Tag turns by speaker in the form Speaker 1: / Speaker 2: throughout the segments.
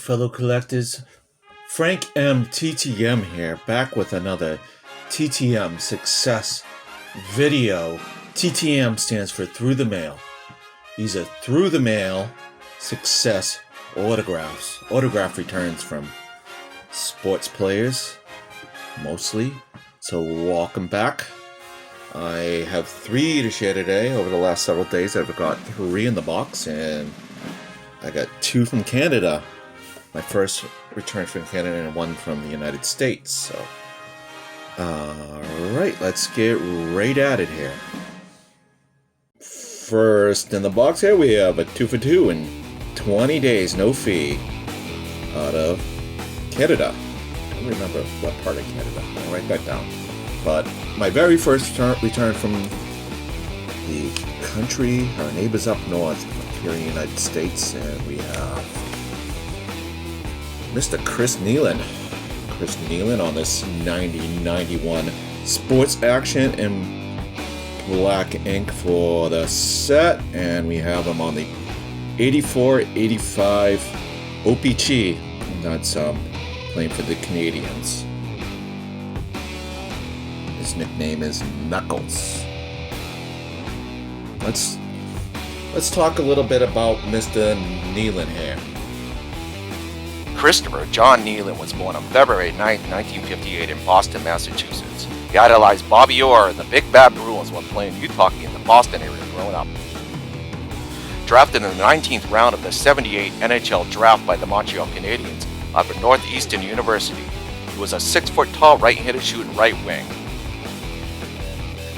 Speaker 1: fellow collectors. Frank M. TTM here, back with another TTM SUCCESS video. TTM stands for Through the Mail. These are Through the Mail SUCCESS autographs. Autograph returns from sports players, mostly. So welcome back. I have 3 to share today. Over the last several days, I've got 3 in the box, and I got 2 from Canada. My first return from Canada and 1 from the United States. So, alright, let's get right at it here. First in the box here, we have a 2 for 2 in 20 days, no fee, out of Canada. I don't remember what part of Canada. I'll write that down. But my very first return from the country, our neighbors up north here in the United States, and we have Mr. Chris Nieland. Chris Nieland on this 90-91 Sports Action in black ink for the set, and we have him on the 84-85 OPG. That's playing for the Canadians. His nickname is Knuckles. Let's talk a little bit about Mr. Nieland here.
Speaker 2: Christopher John Nieland was born on February 9, 1958 in Boston, Massachusetts. He idolized Bobby Orr and the Big Bad Bruins while playing youth hockey in the Boston area growing up. Drafted in the 19th round of the 78 NHL draft by the Montreal Canadiens out of Northeastern University, he was a 6-foot-tall right-handed shooting right wing.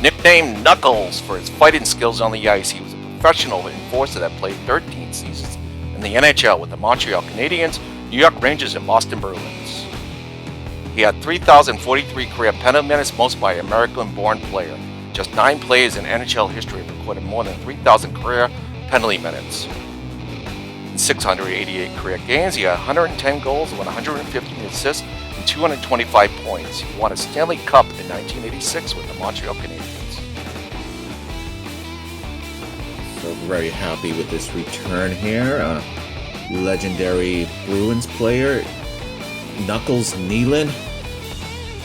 Speaker 2: Nicknamed Knuckles for his fighting skills on the ice, he was a professional enforcer that played 13 seasons in the NHL with the Montreal Canadiens, New York Rangers, and Boston Bruins. He had 3,043 career penalty minutes, most by an American-born player. Just 9 players in NHL history have recorded more than 3,000 career penalty minutes. In 688 career games, he had 110 goals, 150 assists, and 225 points. He won a Stanley Cup in 1986 with the Montreal Canadiens.
Speaker 1: So very happy with this return here. Legendary Bruins player, Knuckles Nieland.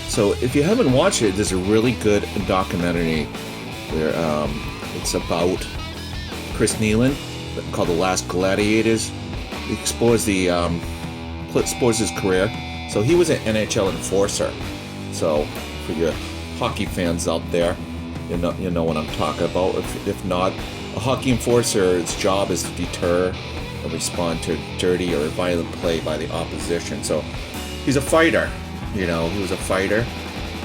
Speaker 1: So if you haven't watched it, there's a really good documentary where it's about Chris Nieland called The Last Gladiators. It explores his career. So he was an NHL enforcer. So for your hockey fans out there, you know what I'm talking about. If not, a hockey enforcer's job is to deter or respond to dirty or violent play by the opposition. So he's a fighter. He was a fighter.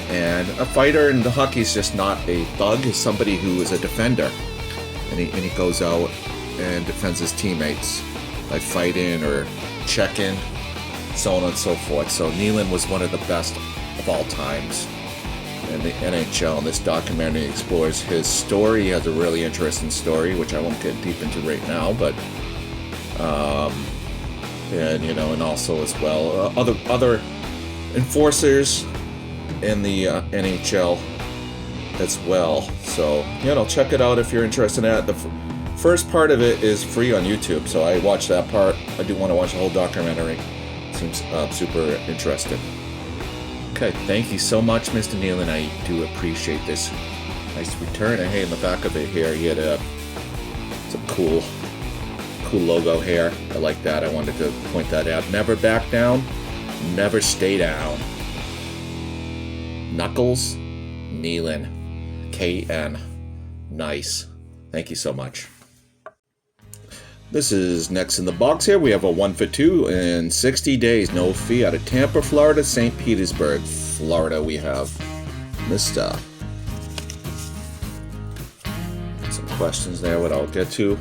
Speaker 1: And a fighter in the hockey is just not a thug. He's somebody who is a defender. And he goes out and defends his teammates by fighting or checking, so on and so forth. So Nieland was one of the best of all times in the NHL, and this documentary explores his story. He has a really interesting story, which I won't get deep into right now, but and also as well other enforcers in the NHL as well. So check it out if you're interested in that. The first part of it is free on YouTube, so I watched that part. I do want to watch the whole documentary. Seems super interesting. Okay, thank you so much, Mr. Nieland. I do appreciate this nice return. And hey, in the back of it here, he had some cool logo here. I like that. I wanted to point that out. Never back down, never stay down. Knuckles Nieland, KN. Nice. Thank you so much. This is next in the box here. We have a 1 for 2 in 60 days, no fee, out of Tampa, Florida, St. Petersburg, Florida. We have Mr. Some questions there, what I'll get to.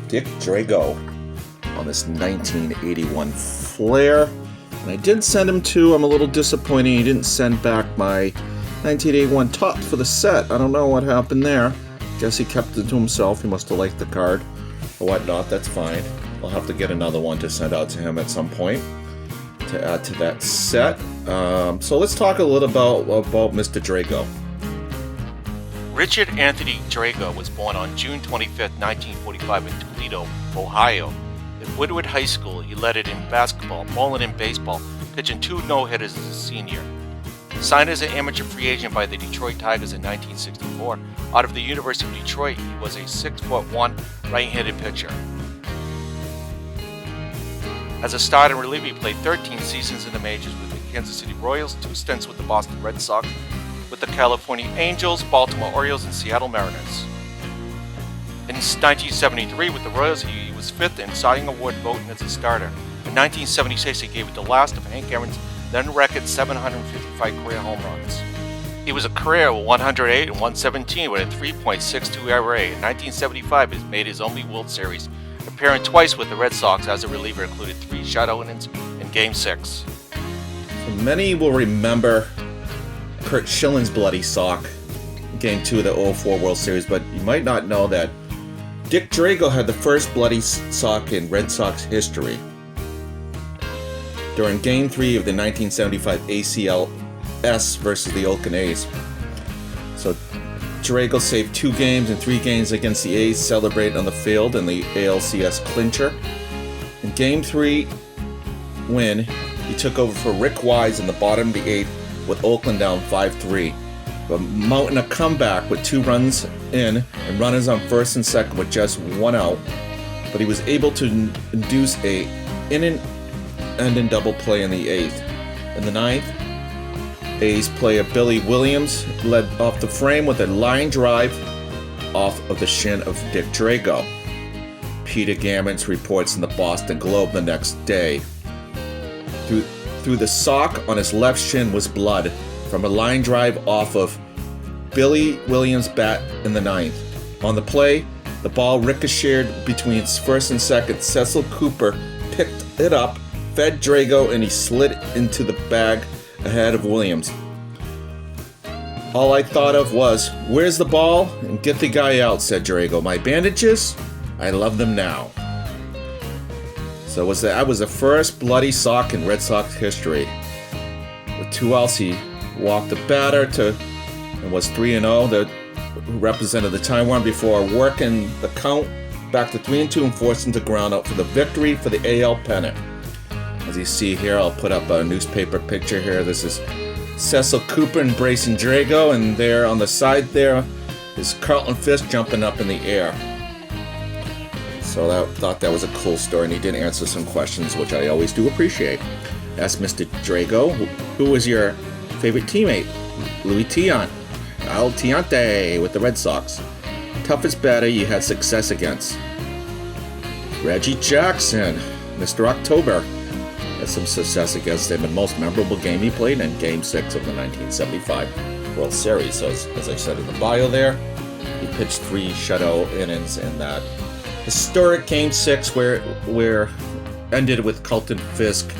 Speaker 1: Dick Drago on this 1981 Flair. And I did send him to, I'm a little disappointed he didn't send back my 1981 Topps for the set. I don't know what happened there. Guess he kept it to himself. He must have liked the card or whatnot. That's fine. I'll have to get another one to send out to him at some point to add to that set. So let's talk a little about Mr. Drago.
Speaker 2: Richard Anthony Drago was born on June 25, 1945 in Toledo, Ohio. The At Woodward High School, he led it in basketball, bowling, and baseball, pitching 2 no-hitters as a senior. Signed as an amateur free agent by the Detroit Tigers in 1964, out of the University of Detroit, he was a 6'1" right-handed pitcher. As a starter and reliever, he played 13 seasons in the majors with the Kansas City Royals, 2 stints with the Boston Red Sox, with the California Angels, Baltimore Orioles, and Seattle Mariners. In 1973 with the Royals, he was 5th in Cy Young Award voting as a starter. In 1976, he gave it the last of Hank Aaron's then-record 755 career home runs. He was a career 108 and 117 with a 3.62 ERA. In 1975, he made his only World Series, appearing twice with the Red Sox as a reliever, included 3 shutout innings in Game 6.
Speaker 1: Many will remember Curt Schilling's bloody sock, Game 2 of the 04 World Series, but you might not know that Dick Drago had the first bloody sock in Red Sox history. During Game 3 of the 1975 ACLS versus the Oakland A's. So Drago saved 2 games and 3 games against the A's, celebrated on the field in the ALCS clincher. In Game 3 win, he took over for Rick Wise in the bottom of the 8th with Oakland down 5-3. But mounting a comeback with 2 runs in and runners on first and second with just 1 out. But he was able to induce a inning-ending double play in the 8th. In the 9th, A's player Billy Williams led off the frame with a line drive off of the shin of Dick Drago. Peter Gammons reports in the Boston Globe the next day. Through the sock on his left shin was blood from a line drive off of Billy Williams' bat in the 9th. On the play, the ball ricocheted between first and second. Cecil Cooper picked it up, fed Drago, and he slid into the bag ahead of Williams. All I thought of was, "Where's the ball? And get the guy out," said Drago. "My bandages? I love them now." So that was the first bloody sock in Red Sox history. With 2 outs, he walked the batter and was 3-0. That represented the time one before working the count back to 3-2 and forced him to ground out for the victory for the AL pennant. As you see here, I'll put up a newspaper picture here. This is Cecil Cooper embracing Drago, and there on the side there is Carlton Fisk jumping up in the air. So I thought that was a cool story, and he did answer some questions, which I always do appreciate. Asked Mr. Drago, who was your favorite teammate? Louis Tiant. Al Tiante with the Red Sox. Toughest batter you had success against? Reggie Jackson, Mr. October. Had some success against him. The most memorable game he played in Game 6 of the 1975 World Series. So as I said in the bio there, he pitched 3 shutout innings in that historic Game 6 where ended with Carlton Fisk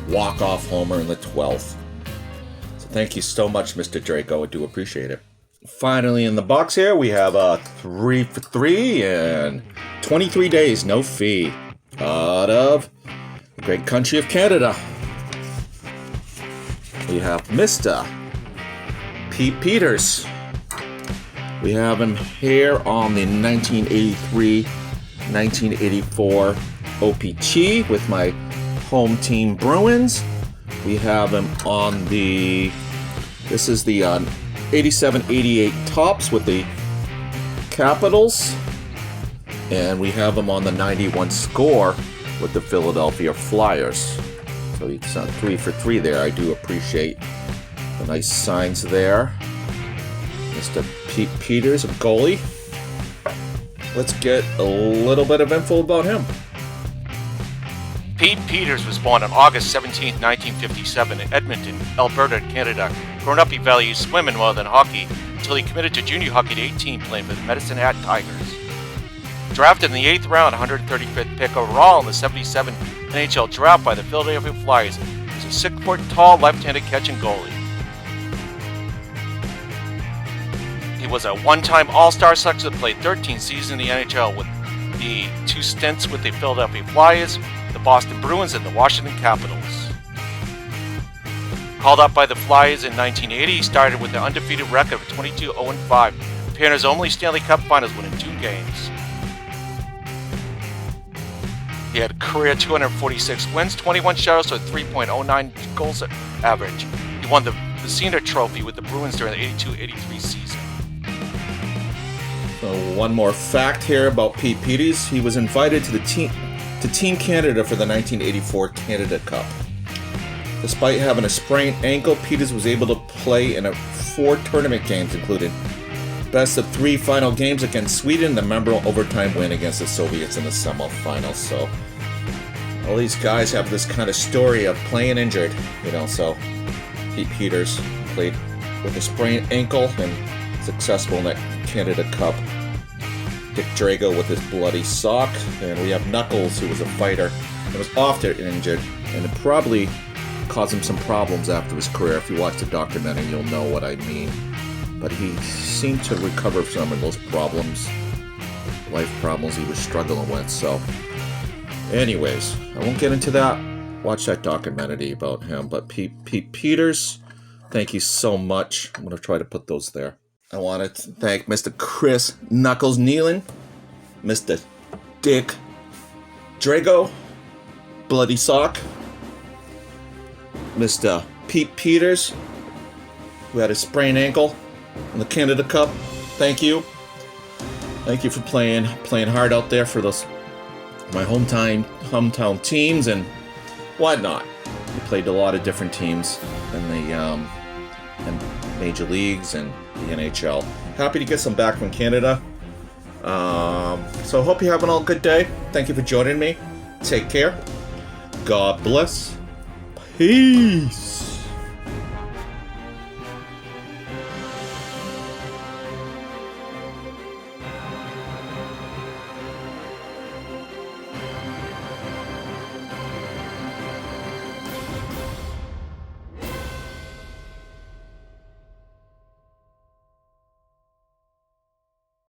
Speaker 1: walk-off homer in the 12th. So thank you so much, Mr. Drago. I do appreciate it. Finally in the box here, we have a 3 for 3 and 23 days, no fee. Out of the great country of Canada, we have Mr. Pete Peters. We have him here on the 1983-1984 OPG with my home team Bruins. We have him on this is the 87-88 Tops with the Capitals. And we have him on the 91 Score with the Philadelphia Flyers. So he's on 3 for 3 there. I do appreciate the nice signs there. Mr. Pete Peters, a goalie. Let's get a little bit of info about him.
Speaker 2: Pete Peters was born on August 17, 1957 in Edmonton, Alberta, Canada. Growing up, he valued swimming more than hockey until he committed to junior hockey at 18, playing for the Medicine Hat Tigers. Drafted in the 8th round, 135th pick overall in the 77 NHL draft by the Philadelphia Flyers, he was a 6-foot tall left-handed catching goalie. He was a one-time All-Star selector that played 13 seasons in the NHL with the 2 stints with the Philadelphia Flyers, the Boston Bruins, and the Washington Capitals. Called up by the Flyers in 1980, he started with an undefeated record of 22-0-5, appearing in his only Stanley Cup Finals win in 2 games. He had a career 246 wins, 21 shutouts with 3.09 goals average. He won the Vezina Trophy with the Bruins during the 82-83 season.
Speaker 1: So one more fact here about Pete Peters. He was invited to Team Canada for the 1984 Canada Cup. Despite having a sprained ankle, Peters was able to play in 4 tournament games, including best of 3 final games against Sweden, the memorable overtime win against the Soviets in the semifinals. So all these guys have this kind of story of playing injured, so Pete Peters played with a sprained ankle and successful in that Canada Cup. Dick Drago with his bloody sock, and we have Knuckles, who was a fighter and was often injured, and it probably caused him some problems after his career. If you watch the documentary, you'll know what I mean. But he seemed to recover from some of those problems, life problems he was struggling with. So, anyways, I won't get into that. Watch that documentary about him. But Pete Peters, thank you so much. I'm going to try to put those there. I want to thank Mr. Chris Knuckles Nieland, Mr. Dick Drago, Bloody Sock, Mr. Pete Peters, who had a sprained ankle in the Canada Cup. Thank you. Thank you for playing hard out there for my hometown teams and whatnot. We played a lot of different teams in the major leagues and the NHL. Happy to get some back from Canada. So hope you're having a good day. Thank you for joining me. Take care. God bless. Peace.